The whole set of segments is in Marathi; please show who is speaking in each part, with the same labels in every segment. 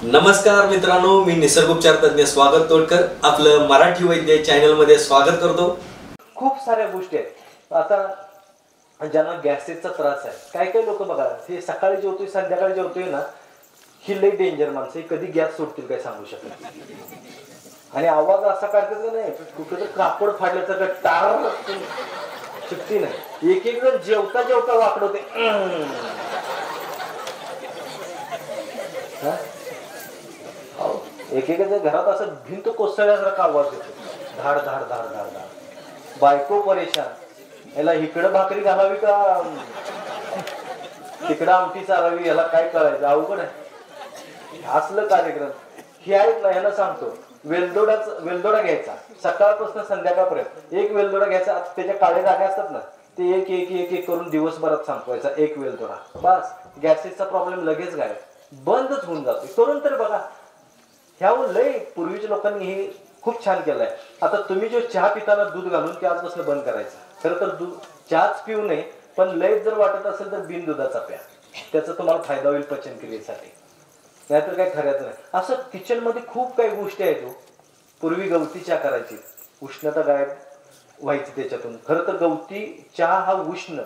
Speaker 1: नमस्कार मित्रांनो, मी निसर्गोपचार तज्ञ स्वागत तोडकर आपलं मराठी वैद्य चॅनल मध्ये स्वागत करतो।
Speaker 2: खूप साऱ्या गोष्टी आहेत। आता ज्यांना गॅसेसचा त्रास आहे, काही काही लोक बघा हे सकाळी जेवतोय संध्याकाळी जेवतोय ना, ही लई डेंजर माणसं, कधी गॅस सोडतील काय सांगू शकत नाही। आणि आवाज असा काढतात की नाही, कुठं तर कापड फाडल्याचं टार शिकती नाही। एक एक जण जेवता जेवता वाकडवते, एक एक घरात असं भिंत कोसळल्यासारखा आवाज येतो, धाड धाड धाड धाड धाड। बायको परेशान, याला इकडं भाकरी घालावी का तिकडं आमटी चालावी, याला काय कळायचं, अवघड आहे असलं कार्यक्रम। हे आहेत ना, ह्याला सांगतो वेलदोडा घ्यायचा सकाळपासून संध्याकाळपर्यंत, एक वेलदोडा घ्यायचा, त्याच्या काळे दाणे असतात ना, ते एक एक एक एक करून दिवसभरात संपवायचा एक वेलदोडा, बस गॅसेसचा प्रॉब्लेम लगेच गायब, बंदच होऊन जातो। करून तर बघा, ह्यावर लय पूर्वीच्या लोकांनी हे खूप छान केलंय। आता तुम्ही जो चहा पिताना दूध घालून की आजपासून बंद करायचं, खरं तर दूध चहाच पिऊ नये, पण लय जर वाटत असेल तर बिन दुधाचा प्या, त्याचा तुम्हाला फायदा होईल पचनक्रियेसाठी, नाहीतर काही खऱ्याच नाही। असं किचन मध्ये खूप काही गोष्टी आहेत। पूर्वी गवती चहा करायची, उष्णता गायब व्हायची त्याच्यातून। खरं तर गवती चहा हा उष्ण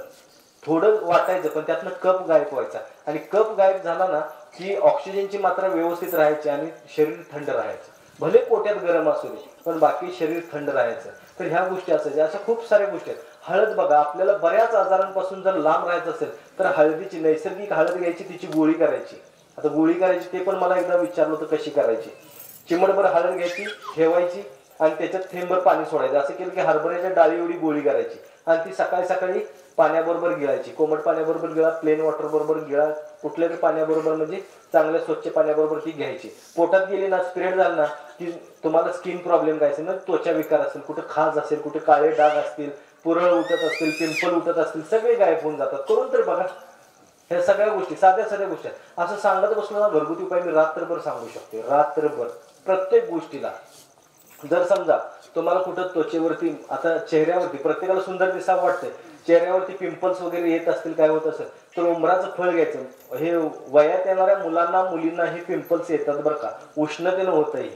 Speaker 2: थोडं वाटायचं, पण त्यातनं कप गायब व्हायचा, आणि कप गायब झाला ना की ऑक्सिजनची मात्रा व्यवस्थित राहायची आणि शरीर थंड राहायचं, भले पोटात गरम असू दे पण बाकी शरीर थंड राहायचं। तर ह्या गोष्टी असायच्या, अशा खूप साऱ्या गोष्टी आहेत। हळद बघा, आपल्याला बऱ्याच आजारांपासून जर लांब राहायचं असेल तर हळदीची नैसर्गिक हळद घ्यायची, तिची गोळी करायची। आता गोळी करायची ते पण मला एकदा विचारलं होतं कशी करायची। चिमटभर हळद घ्यायची, ठेवायची आणि त्याच्यात थेंबभर पाणी सोडायचं, असं केलं की हरभऱ्याच्या डाळी एवढी गोळी करायची आणि ती सकाळी सकाळी पाण्याबरोबर गिळायची, कोमट पाण्याबरोबर गिळा, प्लेन वॉटर बरोबर गिळा, कुठल्याही पाण्याबरोबर म्हणजे चांगल्या स्वच्छ पाण्याबरोबर ती घ्यायची। पोटात गेली ना, स्प्रेड झालं ना की तुम्हाला स्किन प्रॉब्लेम काय असेल ना, त्वचा विकार असेल, कुठे खाज असेल, कुठे काळे डाग असतील, पुरळ उठत असतील, पिंपल उठत असतील, सगळे गायब होऊन जातात। करून तर बघा, ह्या सगळ्या गोष्टी साध्या साध्या गोष्टी आहेत। असं सांगत बसलो ना, घरगुती उपाय मी रात्रभर सांगू शकते, रात्रभर प्रत्येक गोष्टीला। जर समजा तुम्हाला कुठं त्वचेवरती, आता चेहऱ्यावरती प्रत्येकाला सुंदर दिसावं वाटतंय, चेहऱ्यावरती पिंपल्स वगैरे येत असतील, काय होत असेल, तर उंबराचं फळ घ्यायचं। हे वयात येणाऱ्या मुलांना मुलींना हे पिंपल्स येतात बरं का, उष्णतेनं होतं हे,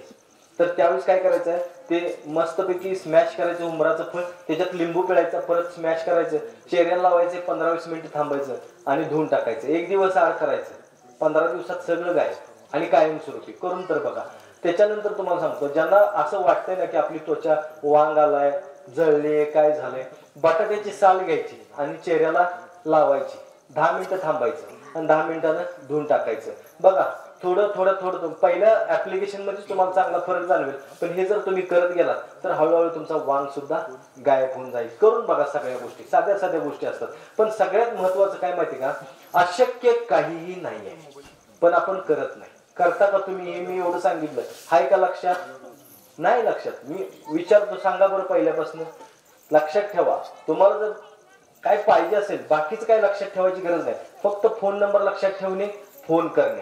Speaker 2: तर त्यावेळेस काय करायचं आहे, ते मस्तपैकी स्मॅश करायचं उंबराचं फळ, त्याच्यात लिंबू पिळायचा, परत स्मॅश करायचं, चेहऱ्याला लावायचे, 15-20 मिनिटं थांबायचं आणि धुवून टाकायचं। एक दिवस आड करायचं, 15 दिवसात सगळं गायब आणि कायमस्वरूपी। करून तर बघा। त्याच्यानंतर तुम्हाला सांगतो, ज्यांना असं वाटतंय ना की आपली त्वचा वांग आलाय, जळले, काय झालंय, बटाट्याची साल घ्यायची आणि चेहऱ्याला लावायची, 10 मिनिटं थांबायचं आणि 10 मिनिटानं धुवून टाकायचं। बघा, थोडं थोडं थोडं पहिल्या ऍप्लिकेशन मध्ये तुम्हाला चांगला फरक जाणवेल, पण हे जर तुम्ही करत गेलात तर हळूहळू तुमचा वांग सुद्धा गायब होऊन जाईल। करून बघा, सगळ्या गोष्टी साध्या साध्या गोष्टी असतात, पण सगळ्यात महत्वाचं काय माहिती का, अशक्य काहीही नाहीये, पण आपण करत नाही। करता का तुम्ही? हे मी एवढं सांगितलं, हाय का लक्षात? नाही लक्षात। मी विचारतो, सांगा बरं पहिल्यापासून, लक्षात ठेवा। तुम्हाला जर काय पाहिजे असेल, बाकीचं काय लक्षात ठेवायची गरज नाही, फक्त फोन नंबर लक्षात ठेवणे, फोन करणे।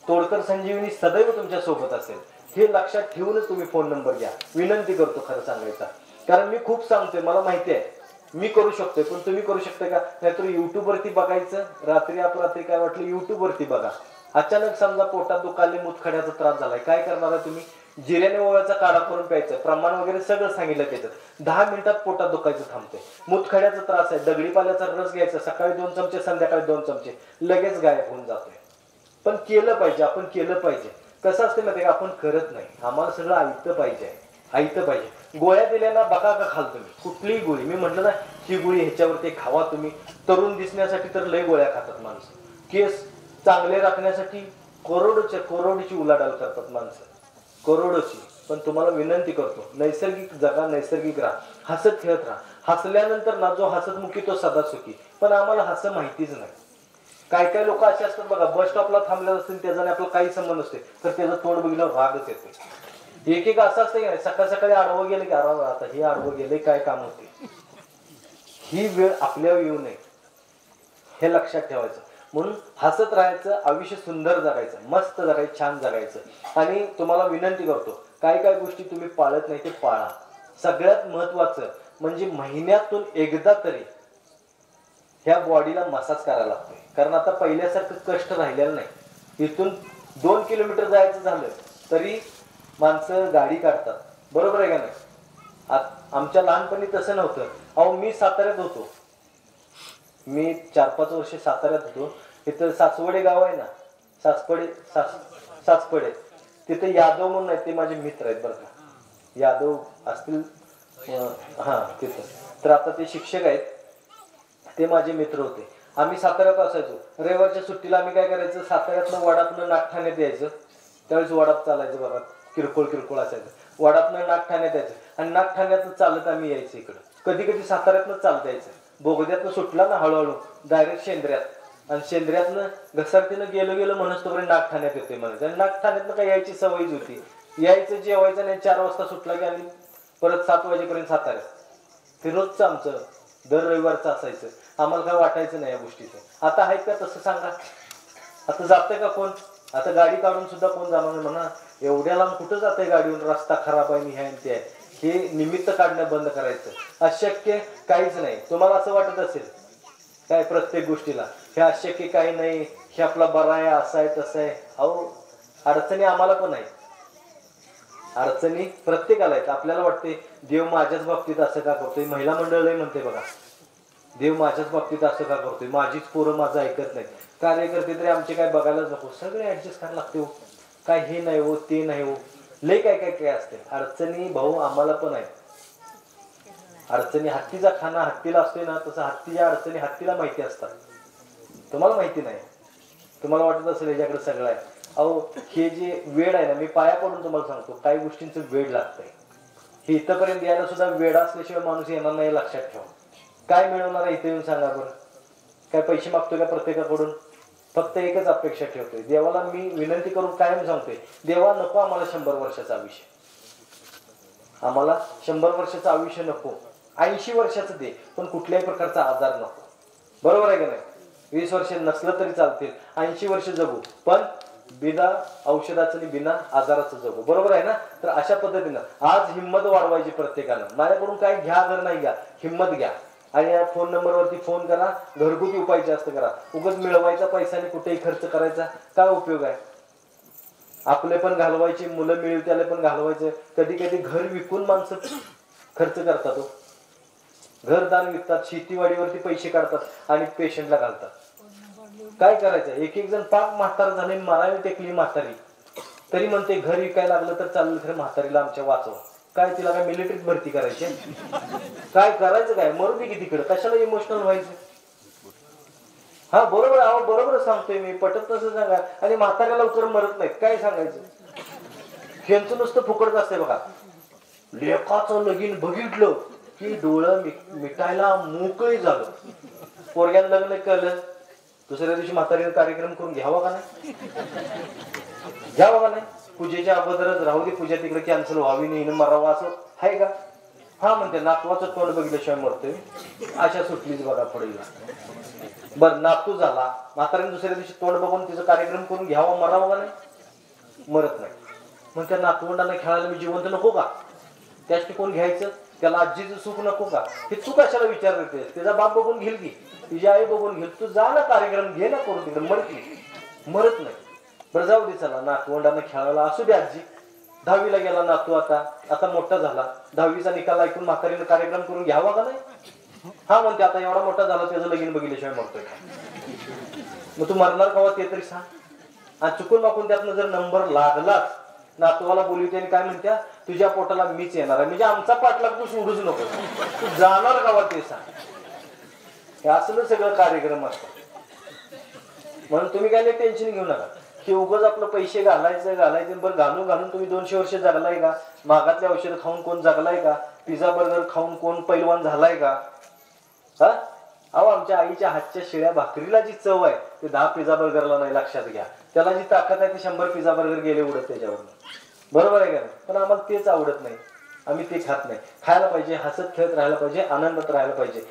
Speaker 2: तोडकर संजीवनी सदैव तुमच्या सोबत असेल, हे लक्षात ठेवूनच तुम्ही फोन नंबर घ्या, विनंती करतो खरं सांगायचा। कारण मी खूप सांगतोय, मला माहिती आहे मी करू शकतोय, पण तुम्ही करू शकता का? नाहीतर युट्यूब वरती बघायचं, रात्री अपरात्री काय वाटलं युट्यूब वरती बघा। अचानक समजा पोटात दुखायले, मुतखड्याचा त्रास झालाय, काय करणार आहे तुम्ही? जिऱ्याने ओव्याचा काढा करून प्यायचं, प्रमाण वगैरे सगळं सांगितलं त्याच्यात, 10 मिनिटात पोटात दुखायचं थांबते। मुतखड्याचा त्रास आहे, दगडीपाल्याचा रस घ्यायचा, सकाळी 2 चमचे, संध्याकाळी 2 चमचे, लगेच गायब होऊन जातोय। पण केलं पाहिजे, आपण केलं पाहिजे। कसं असतं माहिती का, आपण करत नाही, आम्हाला सगळं ऐकतं पाहिजे, ऐकतं पाहिजे। गोळ्या दिल्या ना, बघा का खाल तुम्ही, कुठलीही गोळी, मी म्हटलं ना ही गोळी ह्याच्यावरती खावा तुम्ही, तरुण दिसण्यासाठी तर लय गोळ्या खातात माणसं, केस चांगले राखण्यासाठी करोडोची उलाढाल करतात माणसं, करोडोची। पण तुम्हाला विनंती करतो, नैसर्गिक जगा, नैसर्गिक राहा, हसत खेळत राहा। हसल्यानंतर ना, जो हसतमुखी तो सदा सुखी, पण आम्हाला हसं माहितीच नाही। काय काय लोक असे असतात बघा, बस स्टॉपला थांबले असतील, त्याचा आपला काही संबंध नसते, तर त्याचं तोंड बघितल्यावर रागच येते। एक एक असं असतं की सकाळ सकाळी आडवं गेले की अरे आता हे आडवं गेले, काय काम होते, ही वेळ आपल्यावर येऊ नये, हे लक्षात ठेवायचं। म्हणून हसत राहायचं, आयुष्य सुंदर जगायचं, मस्त जगायचं, छान जगायचं। आणि तुम्हाला विनंती करतो, काय काय गोष्टी तुम्ही पाळत नाही ते पाळा। सगळ्यात महत्वाचं म्हणजे महिन्यातून एकदा तरी ह्या बॉडीला मसाज करायला लागतोय, कारण आता पहिल्यासारखं कष्ट राहिलेलं नाही। इथून 2 किलोमीटर जायचं झालं तरी माणसं गाडी काढतात, बरोबर आहे का नाही? आमच्या लहानपणी तसं नव्हतं. अहो मी साताऱ्यात होतो, मी 4-5 वर्ष साताऱ्यात होतो. तिथं सासवडे गाव आहे ना, सासपडे, तिथे यादव म्हणून आहेत, ते माझे मित्र आहेत बरं का, यादव असतील हां तिथं. तर आता ते शिक्षक आहेत, ते माझे मित्र होते. आम्ही साताऱ्यात असायचो. रविवारच्या सुट्टीला आम्ही काय करायचं, साताऱ्यातनं वडापनं नागठाण्यात यायचं. त्यावेळेस वडाप चालायचं बघा, किरकोळ असायचं. वडापनं नागठाण्यात यायचं आणि नागठाण्यातनं चालत आम्ही यायचं इकडं. कधी कधी साताऱ्यातनं चालत यायचं. बोगद्यातनं सुटला ना हळूहळू डायरेक्ट शेंद्र्यात, आणि शेंद्र्यातनं घसरतीनं गेलो म्हणत तोपर्यंत नागठाण्यात येते म्हणायचं. आणि नागठाण्यातनं काय यायची सवयच होती. यायचं जेवायचं नाही, 4 वाजता सुटला की आम्ही परत 7 वाजेपर्यंत साताऱ्यात. ते रोजचं आमचं दर रविवारचं असायचं. आम्हाला काय वाटायचं नाही या गोष्टीचं. आता आहेत का तसं सांगा? आता जातंय का कोण? आता गाडी काढून सुद्धा कोण जाणार नाही म्हणा. एवढ्या लांब कुठं जातंय गाडीवरून, रस्ता खराब आहे, हे ते आहे, हे निमित्त काढणं बंद करायचं. अशक्य काहीच नाही. तुम्हाला असं वाटत असेल काय प्रत्येक गोष्टीला हे अशक्य काही नाही, हे आपला बरा आहे, असं आहे तसं आहे. अहो अडचणी आम्हाला पण आहेत, अडचणी प्रत्येकाला आहेत. आपल्याला वाटते देव माझ्याच बाबतीत असं का करतोय. महिला मंडळ म्हणते बघा, देव माझ्याच बाबतीत असं का करतोय, माझीच पोरं माझं ऐकत नाही. कार्यकर्ते तरी आमचे काय बघायलाच नको, सगळे ऍडजस्ट करायला लागते हो. काय हे नाही हो, ते नाही हो, लय काय काय काय असते. अडचणी भाऊ आम्हाला पण आहेत. अडचणी हत्तीचा खाना हत्तीला असतोय ना, तसं हत्तीच्या अडचणी हत्तीला माहिती असतात, तुम्हाला माहिती नाही. तुम्हाला वाटत असेल याच्याकडे सगळं आहे. अहो हे जे वेळ आहे ना, मी पाया पडून तुम्हाला सांगतो, काही गोष्टींचं वेळ लागतंय. हे इथंपर्यंत यायला सुद्धा वेळ असल्याशिवाय माणूस येणार नाही, लक्षात ठेवा. काय मिळवणार आहे इथे येऊन सांगा बरं? काय पैसे मागतोय का प्रत्येकाकडून? फक्त एकच अपेक्षा ठेवतोय, देवाला मी विनंती करून कायम सांगतोय, देवा नको आम्हाला 100 वर्षाचं आयुष्य, आम्हाला 100 वर्षाचं आयुष्य नको, 80 वर्षाचं दे, पण कुठल्याही प्रकारचा आजार नको. बरोबर आहे का नाही? 20 वर्ष नसलं तरी चालतील, 80 वर्ष जगू, पण बिना औषधाचं आणि बिना आजाराचं जगू. बरोबर आहे ना? तर अशा पद्धतीनं आज हिंमत वाढवायची प्रत्येकानं. माझ्याकडून काय घ्या अगर नाही घ्या, हिंमत घ्या आणि या फोन नंबरवरती फोन करा. घरगुती उपाय जास्त करा. उगाच मिळवायचा पैशाने कुठेही खर्च करायचा काय उपयोग आहे? आपले पण घालवायचे, मुलं मिळेल त्याला पण घालवायचं. कधी कधी घर विकून माणसं खर्च करतात हो. घरदार विकतात, शेतीवाडीवरती पैसे काढतात आणि पेशंटला घालतात. काय करायचं? एक जण पाक म्हातारा झाले, मारायला टेकली म्हातारी, तरी म्हणते घर विकायला लागलं तर चालेल, खरं म्हातारीला आमच्या वाचवा. काय तिला काय मिलिटरीत भरती करायची? काय करायचं? काय मरू दे की तिकडं, कशाला इमोशनल व्हायचं? हा बरोबर, अहो बरोबर सांगतोय मी, पटत नसं सांगा. आणि म्हाताऱ्याला लवकर मरत नाहीत, काय सांगायचं? त्यांचं नुसतं फुकटच असते बघा. लेकाचं लगीन बघितलं की डोळं मिटायला मोकळी झालं. पोरग्याला लग्न केलं, दुसऱ्या दिवशी म्हातारीने कार्यक्रम करून घ्यावा का नाही? घ्यावा का नाही? पूजेच्या अगोदरच राहू दे, पूजा तिकडे कॅन्सल व्हावी नाही, मरावा असं आहे का? हा म्हणते नातवाचं तोंड बघितल्याशिवाय मरतोय, अशा सुटलीच बघा पुढे. बरं नातू झाला, म्हातारीने दुसऱ्या दिवशी तोंड बघून तिचा कार्यक्रम करून घ्यावा, मरावा का नाही? मरत नाही. मग त्या नातवंडांना खेळायला मी जिवंत नको का? त्यासाठी कोण घ्यायचं? त्याला आजीचं सुख नको का? हे तू कशाला विचार करते? त्याचा बाप बघून घेईल की, तुझी आई बघून घेईल, तू जा ना कार्यक्रम घे ना करून, तिकडे मरत नाही. बरं जाऊ दे, चला नातवंडांना खेळायला असू दे. आजी 10वीला गेला नातू, आता मोठा झाला, 10वीचा निकाल ऐकून म्हातारीने कार्यक्रम करून घ्यावा का नाही? हा म्हणते आता एवढा मोठा झाला, त्याचं लगीन बघितल्याशिवाय मरतोय का? मग तू मरणार का ते तरी सांग. आणि चुकून माकून त्यातनं जर नंबर लागला, नातवाला बोलवते आणि काय म्हणत्या, तुझ्या पोटाला मीच येणार आहे, म्हणजे आमचा पाठलाग तू सोडूच नको, तू जाणार का ते सांग. हे असलं सगळं कार्यक्रम असतात. म्हणून तुम्ही काय टेन्शन घेऊ नका की उगाच आपलं पैसे घालायचे. बरं घालून तुम्ही 200 वर्ष जगलाय का? महागातले औषध खाऊन कोण जगलाय का? पिझ्झा बर्गर खाऊन कोण पैलवान झालाय का? हा अहो आमच्या आईच्या हातच्या शिळ्या भाकरीला जी चव आहे ते 10 पिझ्झा बर्गरला नाही, लक्षात घ्या. त्याला जी ताकद आहे ते 100 पिझ्झा बर्गर गेले उडत त्याच्यावर. बरोबर आहे का? पण आम्हाला तेच आवडत नाही, आम्ही ते खात नाही. खायला पाहिजे, हसत खेळत राहायला पाहिजे, आनंदात राहायला पाहिजे.